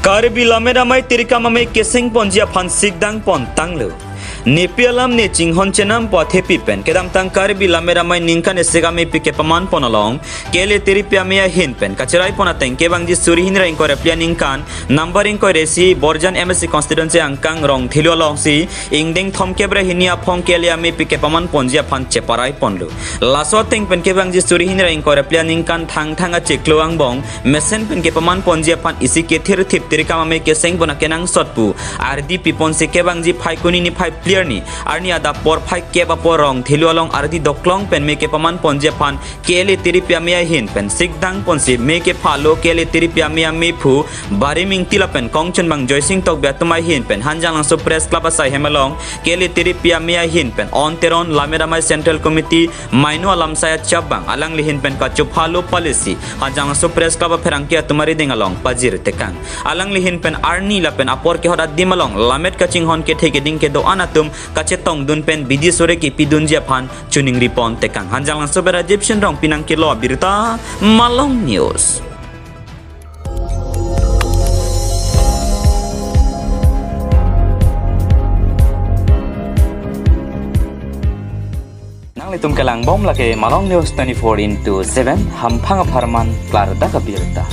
Karbi lame ramai tirika mame keseng ponjia fansik dang pon tanglu. Nepialam ne jinghon chenam pothe pipen kedam tang karbi lame ramai ningkan esegame pike paman ponalong kele tiripia mea hin pen kacerai pona tengke bangji suri hinra ingko replia ningkan numbering ko resi borjan MSC constituency angkang rong thilolong si ingding thomkebra hinia phong kele ame pike paman ponjia fan cheparai ponlu laso teng pen ke bangji suri hinra ingko replia ningkan thang thanga chekloang bong mesen pen ke paman ponjia fan isi ke thir thip tirika mame ke seng bona kenang sotpu ardi pipon se ke bangji phaikuni ni phai clear ni arni ada por phai ke ba porong thilolong ardi doklong pen me ke paman ponje pan kele tiripia mea hin pen sikdang ponsi me ke phalo kele tiripia mea me phu bari ming tila pen kongchen bang joising tok betumai hin pen hanjang so press club asai hemalong kele tiripia mea hin pen on teron lameramai central committee maino alam saya chabang alang lihin pen ka chuphalo policy hanjang so press club pherang ke tumari dingalong pajir tekang alang lihin pen arni la pen apor ke hodat dimalong lamet kaching hon ke theke ding ke do anatum kacetong dun pen bidi sore ki pidun japan chuning ripon tekang hanjang langsung bera Egyptian rong pinang kilo berita Malong News. Nang litum kelang bom lagi Malong News 24/7 hampang aparman klar da berita.